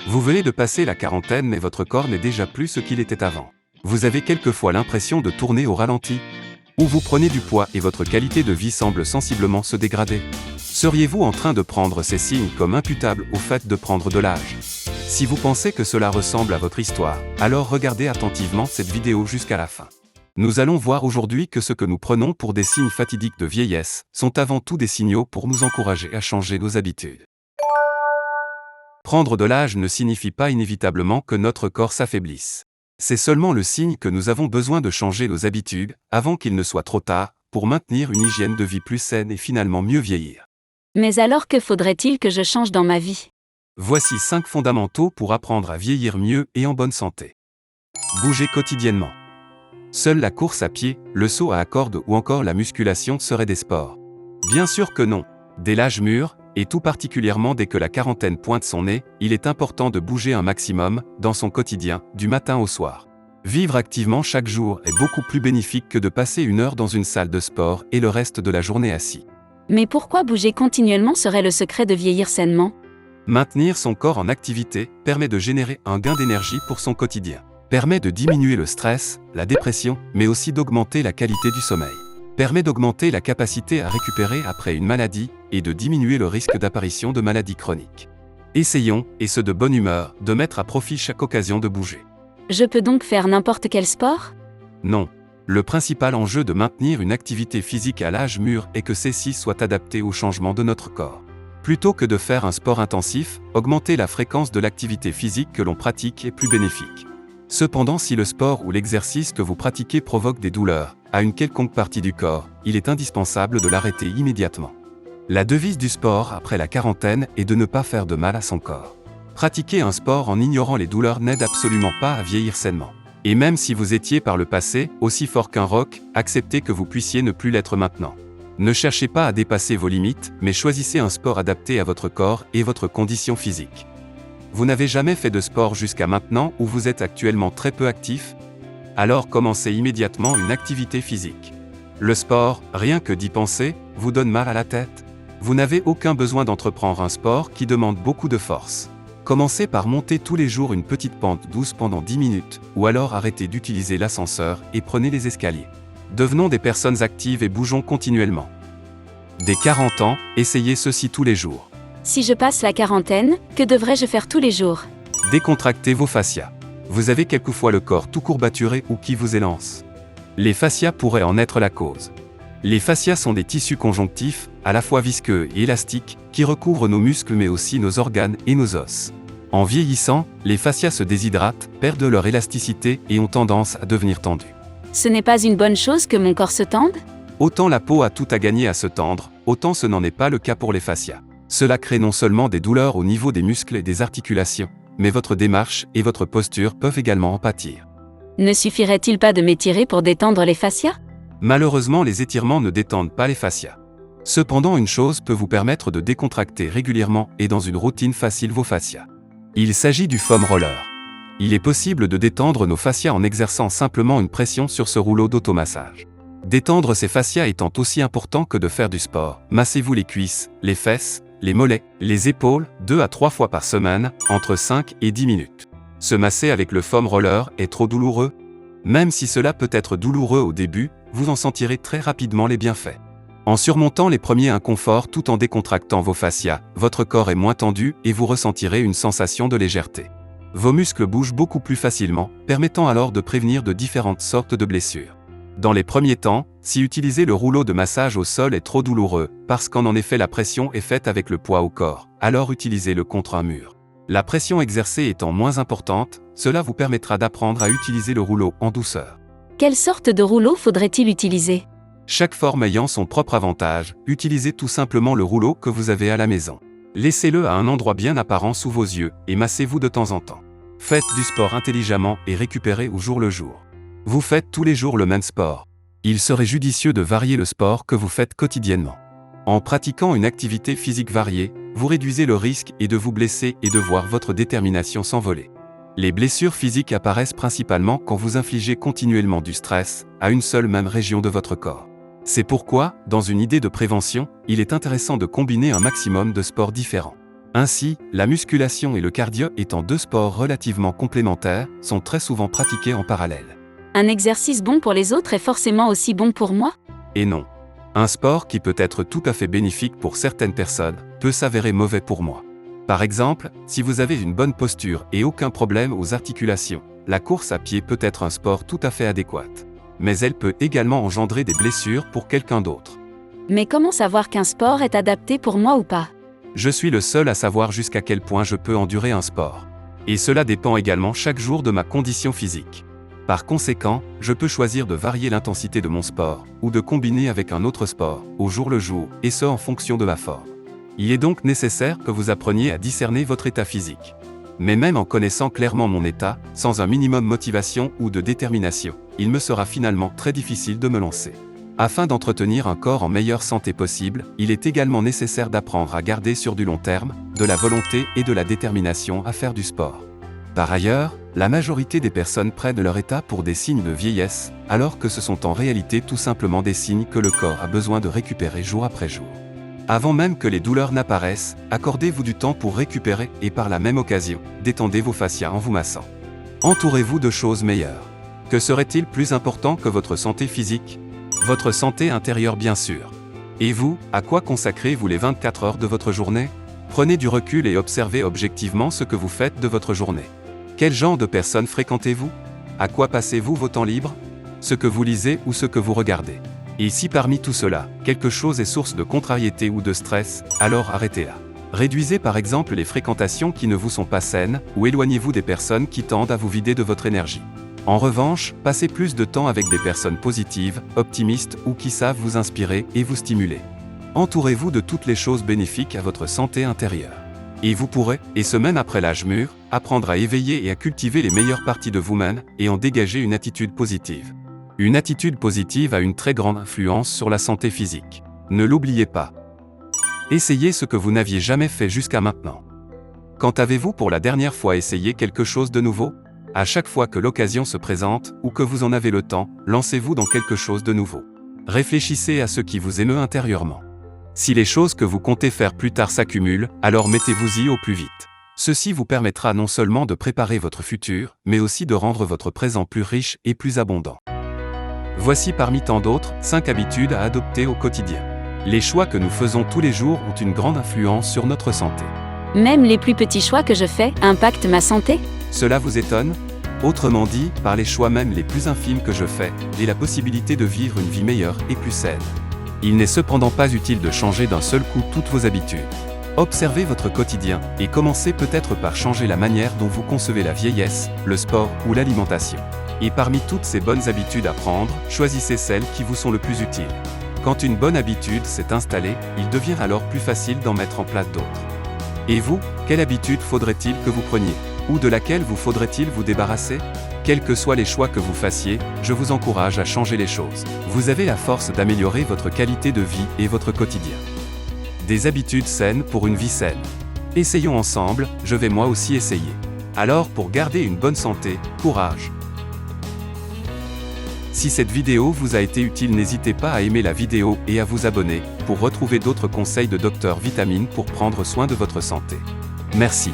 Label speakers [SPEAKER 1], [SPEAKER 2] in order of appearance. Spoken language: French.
[SPEAKER 1] Vous venez de passer la quarantaine mais votre corps n'est déjà plus ce qu'il était avant. Vous avez quelquefois l'impression de tourner au ralenti. Ou vous prenez du poids et votre qualité de vie semble sensiblement se dégrader. Seriez-vous en train de prendre ces signes comme imputables au fait de prendre de l'âge? Si vous pensez que cela ressemble à votre histoire, alors regardez attentivement cette vidéo jusqu'à la fin. Nous allons voir aujourd'hui que ce que nous prenons pour des signes fatidiques de vieillesse sont avant tout des signaux pour nous encourager à changer nos habitudes. Prendre de l'âge ne signifie pas inévitablement que notre corps s'affaiblisse. C'est seulement le signe que nous avons besoin de changer nos habitudes, avant qu'il ne soit trop tard, pour maintenir une hygiène de vie plus saine et finalement mieux vieillir.
[SPEAKER 2] Mais alors que faudrait-il que je change dans ma vie?
[SPEAKER 1] Voici 5 fondamentaux pour apprendre à vieillir mieux et en bonne santé. Bouger quotidiennement. Seule la course à pied, le saut à corde ou encore la musculation seraient des sports. Bien sûr que non. Dès l'âge mûr, et tout particulièrement dès que la quarantaine pointe son nez, il est important de bouger un maximum, dans son quotidien, du matin au soir. Vivre activement chaque jour est beaucoup plus bénéfique que de passer 1 heure dans une salle de sport et le reste de la journée assis.
[SPEAKER 2] Mais pourquoi bouger continuellement serait le secret de vieillir sainement?
[SPEAKER 1] Maintenir son corps en activité permet de générer un gain d'énergie pour son quotidien. Permet de diminuer le stress, la dépression, mais aussi d'augmenter la qualité du sommeil. Permet d'augmenter la capacité à récupérer après une maladie et de diminuer le risque d'apparition de maladies chroniques. Essayons, et ce de bonne humeur, de mettre à profit chaque occasion de bouger.
[SPEAKER 2] Je peux donc faire n'importe quel sport?
[SPEAKER 1] Non. Le principal enjeu de maintenir une activité physique à l'âge mûr est que celle-ci soit adaptée au changement de notre corps. Plutôt que de faire un sport intensif, augmenter la fréquence de l'activité physique que l'on pratique est plus bénéfique. Cependant, si le sport ou l'exercice que vous pratiquez provoque des douleurs à une quelconque partie du corps, il est indispensable de l'arrêter immédiatement. La devise du sport après la quarantaine est de ne pas faire de mal à son corps. Pratiquer un sport en ignorant les douleurs n'aide absolument pas à vieillir sainement. Et même si vous étiez par le passé aussi fort qu'un roc, acceptez que vous puissiez ne plus l'être maintenant. Ne cherchez pas à dépasser vos limites, mais choisissez un sport adapté à votre corps et votre condition physique. Vous n'avez jamais fait de sport jusqu'à maintenant ou vous êtes actuellement très peu actif? Alors commencez immédiatement une activité physique. Le sport, rien que d'y penser, vous donne mal à la tête? Vous n'avez aucun besoin d'entreprendre un sport qui demande beaucoup de force. Commencez par monter tous les jours une petite pente douce pendant 10 minutes, ou alors arrêtez d'utiliser l'ascenseur et prenez les escaliers. Devenons des personnes actives et bougeons continuellement. Dès 40 ans, essayez ceci tous les jours.
[SPEAKER 2] Si je passe la quarantaine, que devrais-je faire tous les jours?
[SPEAKER 1] Décontractez vos fascias. Vous avez quelquefois le corps tout courbaturé ou qui vous élance. Les fascias pourraient en être la cause. Les fascias sont des tissus conjonctifs, à la fois visqueux et élastiques, qui recouvrent nos muscles mais aussi nos organes et nos os. En vieillissant, les fascias se déshydratent, perdent leur élasticité et ont tendance à devenir tendus.
[SPEAKER 2] Ce n'est pas une bonne chose que mon corps se tende?
[SPEAKER 1] Autant la peau a tout à gagner à se tendre, autant ce n'en est pas le cas pour les fascias. Cela crée non seulement des douleurs au niveau des muscles et des articulations, mais votre démarche et votre posture peuvent également en pâtir.
[SPEAKER 2] Ne suffirait-il pas de m'étirer pour détendre les fascias?
[SPEAKER 1] Malheureusement, les étirements ne détendent pas les fascias. Cependant, une chose peut vous permettre de décontracter régulièrement et dans une routine facile vos fascias. Il s'agit du foam roller. Il est possible de détendre nos fascias en exerçant simplement une pression sur ce rouleau d'automassage. Détendre ces fascias étant aussi important que de faire du sport, massez-vous les cuisses, les fesses, les mollets, les épaules, 2 à 3 fois par semaine, entre 5 et 10 minutes. Se masser avec le foam roller est trop douloureux? Même si cela peut être douloureux au début, vous en sentirez très rapidement les bienfaits. En surmontant les premiers inconforts tout en décontractant vos fascias, votre corps est moins tendu et vous ressentirez une sensation de légèreté. Vos muscles bougent beaucoup plus facilement, permettant alors de prévenir de différentes sortes de blessures. Dans les premiers temps, si utiliser le rouleau de massage au sol est trop douloureux, parce qu'en effet la pression est faite avec le poids au corps, alors utilisez-le contre un mur. La pression exercée étant moins importante, cela vous permettra d'apprendre à utiliser le rouleau en douceur.
[SPEAKER 2] Quelle sorte de rouleau faudrait-il utiliser?
[SPEAKER 1] Chaque forme ayant son propre avantage, utilisez tout simplement le rouleau que vous avez à la maison. Laissez-le à un endroit bien apparent sous vos yeux et massez-vous de temps en temps. Faites du sport intelligemment et récupérez au jour le jour. Vous faites tous les jours le même sport. Il serait judicieux de varier le sport que vous faites quotidiennement. En pratiquant une activité physique variée, vous réduisez le risque de vous blesser et de voir votre détermination s'envoler. Les blessures physiques apparaissent principalement quand vous infligez continuellement du stress à une seule même région de votre corps. C'est pourquoi, dans une idée de prévention, il est intéressant de combiner un maximum de sports différents. Ainsi, la musculation et le cardio étant deux sports relativement complémentaires, sont très souvent pratiqués en parallèle.
[SPEAKER 2] Un exercice bon pour les autres est forcément aussi bon pour moi?
[SPEAKER 1] Et non. Un sport qui peut être tout à fait bénéfique pour certaines personnes, peut s'avérer mauvais pour moi. Par exemple, si vous avez une bonne posture et aucun problème aux articulations, la course à pied peut être un sport tout à fait adéquat. Mais elle peut également engendrer des blessures pour quelqu'un d'autre.
[SPEAKER 2] Mais comment savoir qu'un sport est adapté pour moi ou pas?
[SPEAKER 1] Je suis le seul à savoir jusqu'à quel point je peux endurer un sport. Et cela dépend également chaque jour de ma condition physique. Par conséquent, je peux choisir de varier l'intensité de mon sport, ou de combiner avec un autre sport, au jour le jour, et ce en fonction de ma forme. Il est donc nécessaire que vous appreniez à discerner votre état physique. Mais même en connaissant clairement mon état, sans un minimum motivation ou de détermination, il me sera finalement très difficile de me lancer. Afin d'entretenir un corps en meilleure santé possible, il est également nécessaire d'apprendre à garder sur du long terme, de la volonté et de la détermination à faire du sport. Par ailleurs, la majorité des personnes prennent leur état pour des signes de vieillesse, alors que ce sont en réalité tout simplement des signes que le corps a besoin de récupérer jour après jour. Avant même que les douleurs n'apparaissent, accordez-vous du temps pour récupérer et par la même occasion, détendez vos fascias en vous massant. Entourez-vous de choses meilleures. Que serait-il plus important que votre santé physique? Votre santé intérieure bien sûr. Et vous, à quoi consacrez-vous les 24 heures de votre journée? Prenez du recul et observez objectivement ce que vous faites de votre journée. Quel genre de personnes fréquentez-vous? À quoi passez-vous vos temps libres? Ce que vous lisez ou ce que vous regardez? Et si parmi tout cela, quelque chose est source de contrariété ou de stress, alors arrêtez-la. Réduisez par exemple les fréquentations qui ne vous sont pas saines, ou éloignez-vous des personnes qui tendent à vous vider de votre énergie. En revanche, passez plus de temps avec des personnes positives, optimistes ou qui savent vous inspirer et vous stimuler. Entourez-vous de toutes les choses bénéfiques à votre santé intérieure. Et vous pourrez, et ce même après l'âge mûr, apprendre à éveiller et à cultiver les meilleures parties de vous-même et en dégager une attitude positive. Une attitude positive a une très grande influence sur la santé physique. Ne l'oubliez pas. Essayez ce que vous n'aviez jamais fait jusqu'à maintenant. Quand avez-vous pour la dernière fois essayé quelque chose de nouveau? À chaque fois que l'occasion se présente, ou que vous en avez le temps, lancez-vous dans quelque chose de nouveau. Réfléchissez à ce qui vous émeut intérieurement. Si les choses que vous comptez faire plus tard s'accumulent, alors mettez-vous-y au plus vite. Ceci vous permettra non seulement de préparer votre futur, mais aussi de rendre votre présent plus riche et plus abondant. Voici parmi tant d'autres, 5 habitudes à adopter au quotidien. Les choix que nous faisons tous les jours ont une grande influence sur notre santé.
[SPEAKER 2] Même les plus petits choix que je fais impactent ma santé?
[SPEAKER 1] Cela vous étonne? Autrement dit, par les choix même les plus infimes que je fais, j'ai la possibilité de vivre une vie meilleure et plus saine. Il n'est cependant pas utile de changer d'un seul coup toutes vos habitudes. Observez votre quotidien, et commencez peut-être par changer la manière dont vous concevez la vieillesse, le sport ou l'alimentation. Et parmi toutes ces bonnes habitudes à prendre, choisissez celles qui vous sont le plus utiles. Quand une bonne habitude s'est installée, il devient alors plus facile d'en mettre en place d'autres. Et vous, quelle habitude faudrait-il que vous preniez? Ou de laquelle vous faudrait-il vous débarrasser? Quels que soient les choix que vous fassiez, je vous encourage à changer les choses. Vous avez la force d'améliorer votre qualité de vie et votre quotidien. Des habitudes saines pour une vie saine. Essayons ensemble, je vais moi aussi essayer. Alors pour garder une bonne santé, courage! Si cette vidéo vous a été utile, n'hésitez pas à aimer la vidéo et à vous abonner, pour retrouver d'autres conseils de Dr Vitamine pour prendre soin de votre santé. Merci.